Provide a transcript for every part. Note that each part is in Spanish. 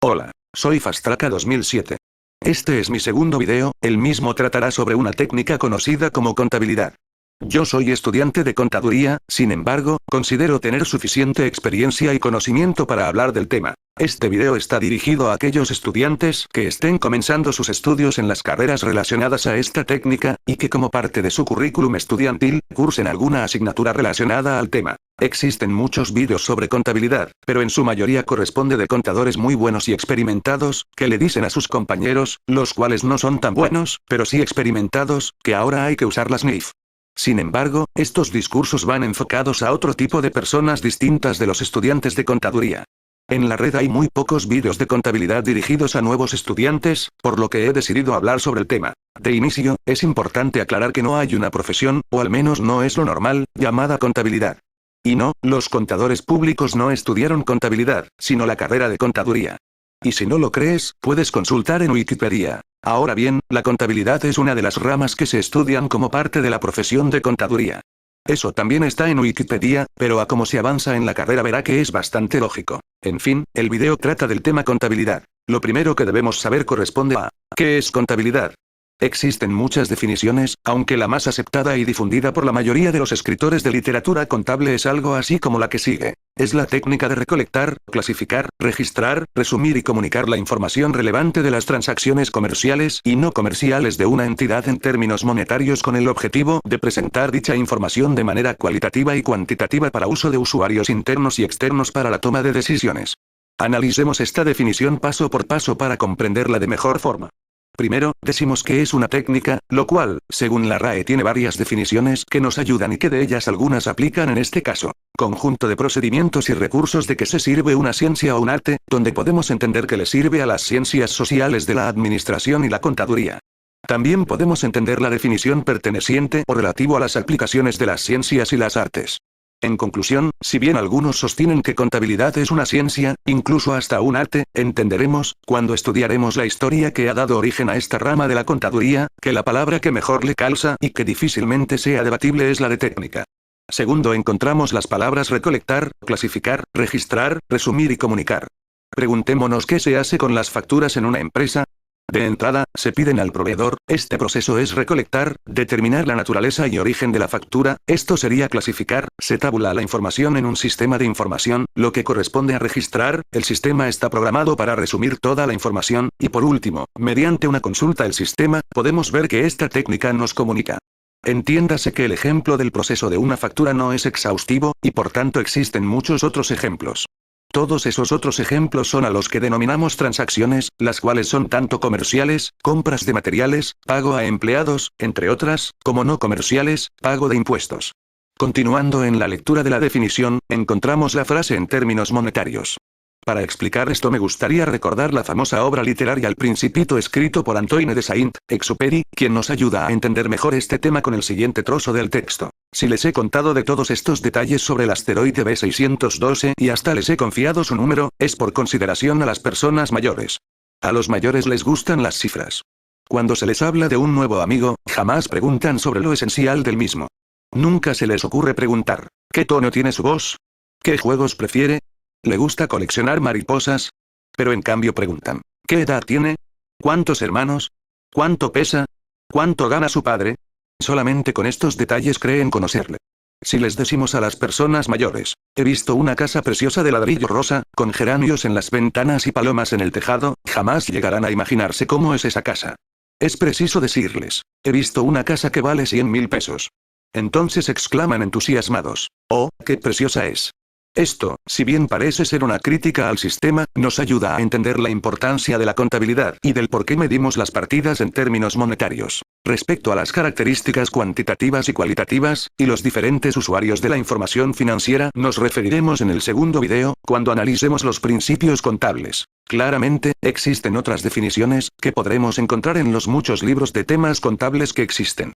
Hola, soy Fastraka 2007. Este es mi segundo video, el mismo tratará sobre una técnica conocida como contabilidad. Yo soy estudiante de contaduría, sin embargo, considero tener suficiente experiencia y conocimiento para hablar del tema. Este video está dirigido a aquellos estudiantes que estén comenzando sus estudios en las carreras relacionadas a esta técnica, y que como parte de su currículum estudiantil, cursen alguna asignatura relacionada al tema. Existen muchos vídeos sobre contabilidad, pero en su mayoría corresponde de contadores muy buenos y experimentados, que le dicen a sus compañeros, los cuales no son tan buenos, pero sí experimentados, que ahora hay que usar las NIF. Sin embargo, estos discursos van enfocados a otro tipo de personas distintas de los estudiantes de contaduría. En la red hay muy pocos vídeos de contabilidad dirigidos a nuevos estudiantes, por lo que he decidido hablar sobre el tema. De inicio, es importante aclarar que no hay una profesión, o al menos no es lo normal, llamada contabilidad. Y no, los contadores públicos no estudiaron contabilidad, sino la carrera de contaduría. Y si no lo crees, puedes consultar en Wikipedia. Ahora bien, la contabilidad es una de las ramas que se estudian como parte de la profesión de contaduría. Eso también está en Wikipedia, pero a como se avanza en la carrera verá que es bastante lógico. En fin, el video trata del tema contabilidad. Lo primero que debemos saber corresponde a ¿qué es contabilidad? Existen muchas definiciones, aunque la más aceptada y difundida por la mayoría de los escritores de literatura contable es algo así como la que sigue. Es la técnica de recolectar, clasificar, registrar, resumir y comunicar la información relevante de las transacciones comerciales y no comerciales de una entidad en términos monetarios con el objetivo de presentar dicha información de manera cualitativa y cuantitativa para uso de usuarios internos y externos para la toma de decisiones. Analicemos esta definición paso por paso para comprenderla de mejor forma. Primero, decimos que es una técnica, lo cual, según la RAE, tiene varias definiciones que nos ayudan y que de ellas algunas aplican en este caso. Conjunto de procedimientos y recursos de que se sirve una ciencia o un arte, donde podemos entender que le sirve a las ciencias sociales de la administración y la contaduría. También podemos entender la definición perteneciente o relativo a las aplicaciones de las ciencias y las artes. En conclusión, si bien algunos sostienen que contabilidad es una ciencia, incluso hasta un arte, entenderemos, cuando estudiaremos la historia que ha dado origen a esta rama de la contaduría, que la palabra que mejor le calza y que difícilmente sea debatible es la de técnica. Segundo, encontramos las palabras recolectar, clasificar, registrar, resumir y comunicar. Preguntémonos qué se hace con las facturas en una empresa. De entrada, se piden al proveedor, este proceso es recolectar, determinar la naturaleza y origen de la factura, esto sería clasificar, se tabula la información en un sistema de información, lo que corresponde a registrar, el sistema está programado para resumir toda la información, y por último, mediante una consulta al sistema, podemos ver que esta técnica nos comunica. Entiéndase que el ejemplo del proceso de una factura no es exhaustivo, y por tanto existen muchos otros ejemplos. Todos esos otros ejemplos son a los que denominamos transacciones, las cuales son tanto comerciales, compras de materiales, pago a empleados, entre otras, como no comerciales, pago de impuestos. Continuando en la lectura de la definición, encontramos la frase en términos monetarios. Para explicar esto me gustaría recordar la famosa obra literaria El Principito escrito por Antoine de Saint-Exupéry, quien nos ayuda a entender mejor este tema con el siguiente trozo del texto. Si les he contado de todos estos detalles sobre el asteroide B612 y hasta les he confiado su número, es por consideración a las personas mayores. A los mayores les gustan las cifras. Cuando se les habla de un nuevo amigo, jamás preguntan sobre lo esencial del mismo. Nunca se les ocurre preguntar, ¿qué tono tiene su voz? ¿Qué juegos prefiere? ¿Le gusta coleccionar mariposas? Pero en cambio preguntan, ¿qué edad tiene? ¿Cuántos hermanos? ¿Cuánto pesa? ¿Cuánto gana su padre? Solamente con estos detalles creen conocerle. Si les decimos a las personas mayores, he visto una casa preciosa de ladrillo rosa, con geranios en las ventanas y palomas en el tejado, jamás llegarán a imaginarse cómo es esa casa. Es preciso decirles, he visto una casa que vale 100.000 pesos. Entonces exclaman entusiasmados, ¡oh, qué preciosa es! Esto, si bien parece ser una crítica al sistema, nos ayuda a entender la importancia de la contabilidad y del por qué medimos las partidas en términos monetarios. Respecto a las características cuantitativas y cualitativas, y los diferentes usuarios de la información financiera, nos referiremos en el segundo video, cuando analicemos los principios contables. Claramente, existen otras definiciones, que podremos encontrar en los muchos libros de temas contables que existen.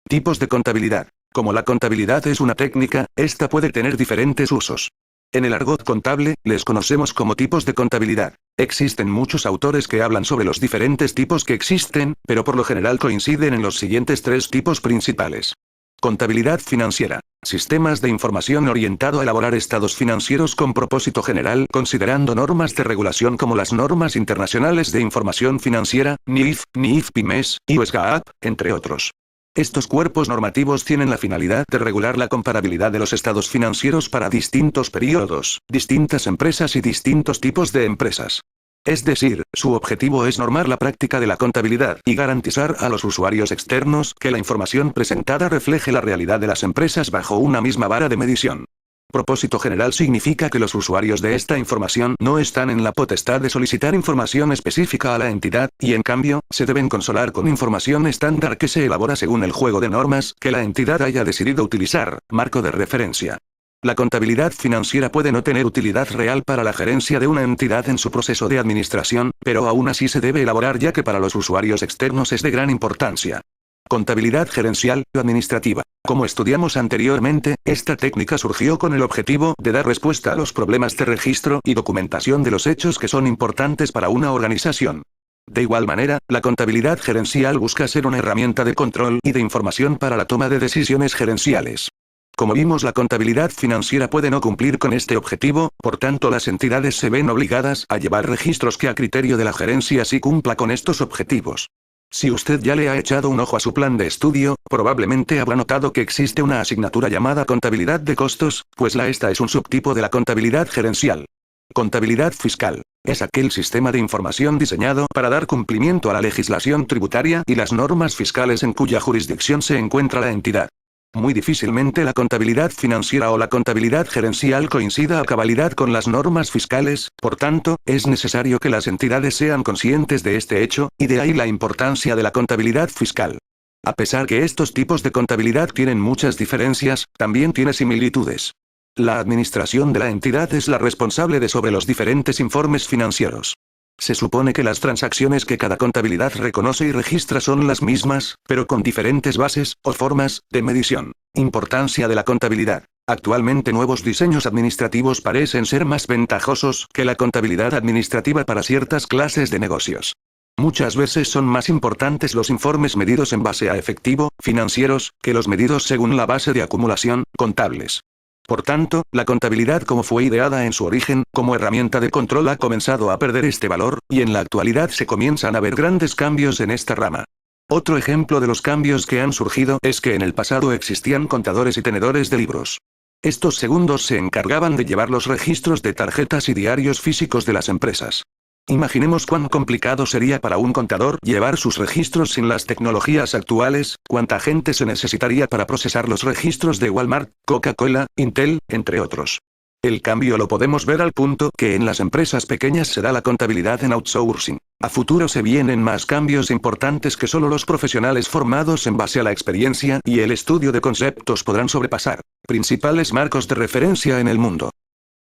Tipos de contabilidad. Como la contabilidad es una técnica, esta puede tener diferentes usos. En el argot contable, les conocemos como tipos de contabilidad. Existen muchos autores que hablan sobre los diferentes tipos que existen, pero por lo general coinciden en los siguientes tres tipos principales. Contabilidad financiera. Sistemas de información orientado a elaborar estados financieros con propósito general, considerando normas de regulación como las normas internacionales de información financiera, NIF, NIF-PYMES, US GAAP, entre otros. Estos cuerpos normativos tienen la finalidad de regular la comparabilidad de los estados financieros para distintos periodos, distintas empresas y distintos tipos de empresas. Es decir, su objetivo es normar la práctica de la contabilidad y garantizar a los usuarios externos que la información presentada refleje la realidad de las empresas bajo una misma vara de medición. Propósito general significa que los usuarios de esta información no están en la potestad de solicitar información específica a la entidad, y en cambio, se deben consolar con información estándar que se elabora según el juego de normas que la entidad haya decidido utilizar, marco de referencia. La contabilidad financiera puede no tener utilidad real para la gerencia de una entidad en su proceso de administración, pero aún así se debe elaborar ya que para los usuarios externos es de gran importancia. Contabilidad gerencial o administrativa. Como estudiamos anteriormente, esta técnica surgió con el objetivo de dar respuesta a los problemas de registro y documentación de los hechos que son importantes para una organización. De igual manera, la contabilidad gerencial busca ser una herramienta de control y de información para la toma de decisiones gerenciales. Como vimos, la contabilidad financiera puede no cumplir con este objetivo, por tanto las entidades se ven obligadas a llevar registros que a criterio de la gerencia sí cumpla con estos objetivos. Si usted ya le ha echado un ojo a su plan de estudio, probablemente habrá notado que existe una asignatura llamada contabilidad de costos, pues esta es un subtipo de la contabilidad gerencial. Contabilidad fiscal. Es aquel sistema de información diseñado para dar cumplimiento a la legislación tributaria y las normas fiscales en cuya jurisdicción se encuentra la entidad. Muy difícilmente la contabilidad financiera o la contabilidad gerencial coincida a cabalidad con las normas fiscales, por tanto, es necesario que las entidades sean conscientes de este hecho, y de ahí la importancia de la contabilidad fiscal. A pesar que estos tipos de contabilidad tienen muchas diferencias, también tiene similitudes. La administración de la entidad es la responsable de sobre los diferentes informes financieros. Se supone que las transacciones que cada contabilidad reconoce y registra son las mismas, pero con diferentes bases, o formas, de medición. Importancia de la contabilidad. Actualmente nuevos diseños administrativos parecen ser más ventajosos que la contabilidad administrativa para ciertas clases de negocios. Muchas veces son más importantes los informes medidos en base a efectivo, financieros, que los medidos según la base de acumulación, contables. Por tanto, la contabilidad como fue ideada en su origen, como herramienta de control ha comenzado a perder este valor, y en la actualidad se comienzan a ver grandes cambios en esta rama. Otro ejemplo de los cambios que han surgido es que en el pasado existían contadores y tenedores de libros. Estos segundos se encargaban de llevar los registros de tarjetas y diarios físicos de las empresas. Imaginemos cuán complicado sería para un contador llevar sus registros sin las tecnologías actuales, cuánta gente se necesitaría para procesar los registros de Walmart, Coca-Cola, Intel, entre otros. El cambio lo podemos ver al punto que en las empresas pequeñas se da la contabilidad en outsourcing. A futuro se vienen más cambios importantes que solo los profesionales formados en base a la experiencia y el estudio de conceptos podrán sobrepasar. Principales marcos de referencia en el mundo.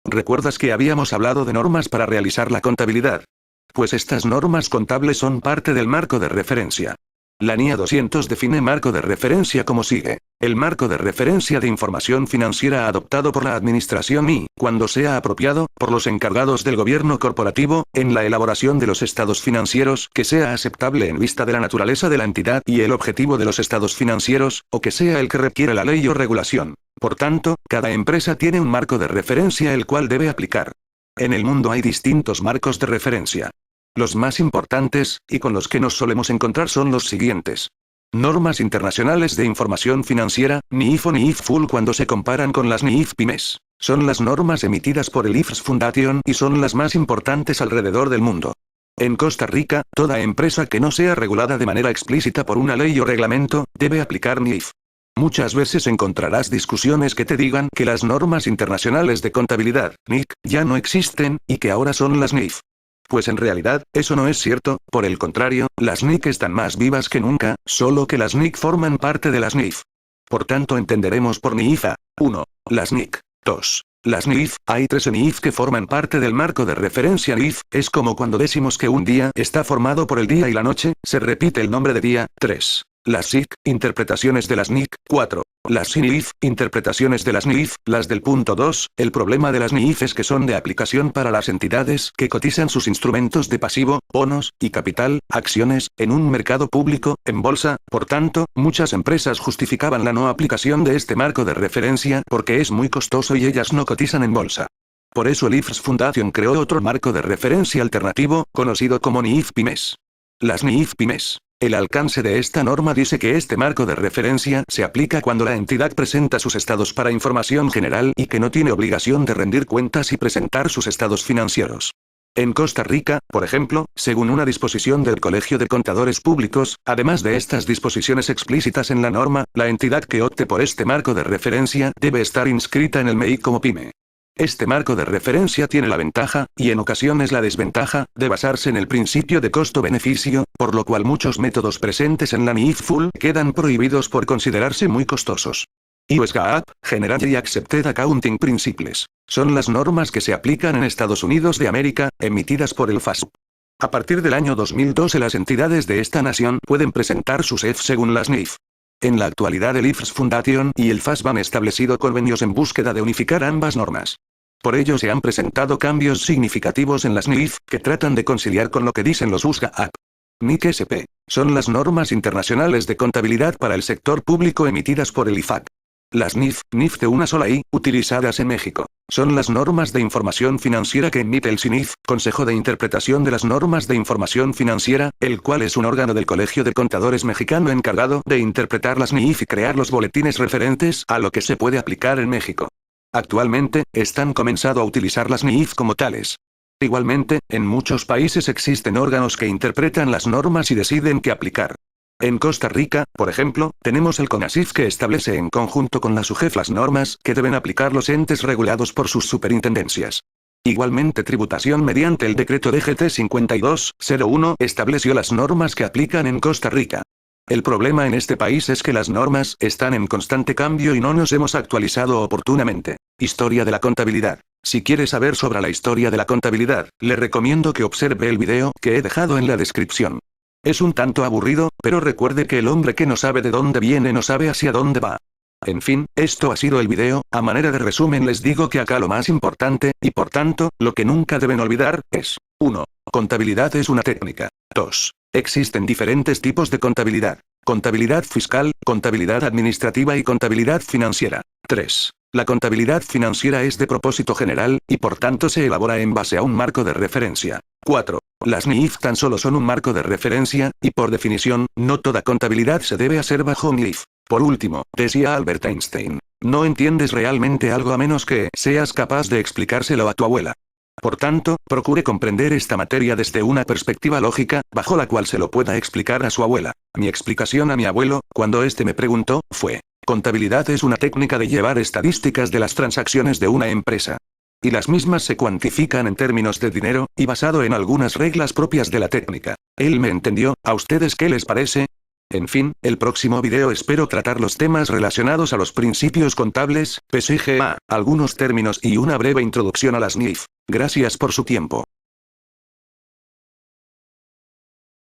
¿Recuerdas que habíamos hablado de normas para realizar la contabilidad? Pues estas normas contables son parte del marco de referencia. La NIA 200 define marco de referencia como sigue. El marco de referencia de información financiera adoptado por la administración y, cuando sea apropiado, por los encargados del gobierno corporativo, en la elaboración de los estados financieros, que sea aceptable en vista de la naturaleza de la entidad y el objetivo de los estados financieros, o que sea el que requiere la ley o regulación. Por tanto, cada empresa tiene un marco de referencia el cual debe aplicar. En el mundo hay distintos marcos de referencia. Los más importantes, y con los que nos solemos encontrar son los siguientes. Normas internacionales de información financiera, NIF o NIF-FUL cuando se comparan con las NIF-PYMES. Son las normas emitidas por el IFRS Foundation y son las más importantes alrededor del mundo. En Costa Rica, toda empresa que no sea regulada de manera explícita por una ley o reglamento, debe aplicar NIF. Muchas veces encontrarás discusiones que te digan que las normas internacionales de contabilidad, NIC, ya no existen, y que ahora son las NIF. Pues en realidad, eso no es cierto, por el contrario, las NIC están más vivas que nunca, solo que las NIC forman parte de las NIF. Por tanto entenderemos por NIF a 1. Las NIC. 2. Las NIF, hay 3 NIF que forman parte del marco de referencia NIF, es como cuando decimos que un día está formado por el día y la noche, se repite el nombre de día. 3. Las SIC, interpretaciones de las NIC. 4. Las SINIF, interpretaciones de las NIF. Las del punto 2, el problema de las NIF es que son de aplicación para las entidades que cotizan sus instrumentos de pasivo, bonos, y capital, acciones, en un mercado público, en bolsa. Por tanto, muchas empresas justificaban la no aplicación de este marco de referencia porque es muy costoso y ellas no cotizan en bolsa. Por eso el IFRS Foundation creó otro marco de referencia alternativo, conocido como NIF Pymes. Las NIF Pymes. El alcance de esta norma dice que este marco de referencia se aplica cuando la entidad presenta sus estados para información general y que no tiene obligación de rendir cuentas y presentar sus estados financieros. En Costa Rica, por ejemplo, según una disposición del Colegio de Contadores Públicos, además de estas disposiciones explícitas en la norma, la entidad que opte por este marco de referencia debe estar inscrita en el MEI como pyme. Este marco de referencia tiene la ventaja, y en ocasiones la desventaja, de basarse en el principio de costo-beneficio, por lo cual muchos métodos presentes en la NIF Full quedan prohibidos por considerarse muy costosos. US GAAP, Generally Accepted Accounting Principles, son las normas que se aplican en Estados Unidos de América, emitidas por el FASB. A partir del año 2012 las entidades de esta nación pueden presentar sus EF según las NIF. En la actualidad el IFRS Foundation y el FASB han establecido convenios en búsqueda de unificar ambas normas. Por ello se han presentado cambios significativos en las NIF, que tratan de conciliar con lo que dicen los US GAAP. NIC SP. Son las normas internacionales de contabilidad para el sector público emitidas por el IFAC. Las NIF de una sola I, utilizadas en México. Son las normas de información financiera que emite el CINIF, Consejo de Interpretación de las Normas de Información Financiera, el cual es un órgano del Colegio de Contadores Mexicano encargado de interpretar las NIF y crear los boletines referentes a lo que se puede aplicar en México. Actualmente, están comenzando a utilizar las NIF como tales. Igualmente, en muchos países existen órganos que interpretan las normas y deciden qué aplicar. En Costa Rica, por ejemplo, tenemos el CONACYT que establece en conjunto con la SUGEF las normas que deben aplicar los entes regulados por sus superintendencias. Igualmente tributación mediante el decreto DGT 5201 estableció las normas que aplican en Costa Rica. El problema en este país es que las normas están en constante cambio y no nos hemos actualizado oportunamente. Historia de la contabilidad. Si quiere saber sobre la historia de la contabilidad, le recomiendo que observe el video que he dejado en la descripción. Es un tanto aburrido, pero recuerde que el hombre que no sabe de dónde viene no sabe hacia dónde va. En fin, esto ha sido el video. A manera de resumen les digo que acá lo más importante, y por tanto, lo que nunca deben olvidar, es 1. Contabilidad es una técnica. 2. Existen diferentes tipos de contabilidad. Contabilidad fiscal, contabilidad administrativa y contabilidad financiera. 3. La contabilidad financiera es de propósito general, y por tanto se elabora en base a un marco de referencia. 4. Las NIF tan solo son un marco de referencia, y por definición, no toda contabilidad se debe hacer bajo NIF. Por último, decía Albert Einstein, no entiendes realmente algo a menos que seas capaz de explicárselo a tu abuela. Por tanto, procure comprender esta materia desde una perspectiva lógica, bajo la cual se lo pueda explicar a su abuela. Mi explicación a mi abuelo, cuando éste me preguntó, fue: contabilidad es una técnica de llevar estadísticas de las transacciones de una empresa. Y las mismas se cuantifican en términos de dinero, y basado en algunas reglas propias de la técnica. Él me entendió. ¿A ustedes qué les parece? En fin, el próximo video espero tratar los temas relacionados a los principios contables, PSGA, algunos términos y una breve introducción a las NIF. Gracias por su tiempo.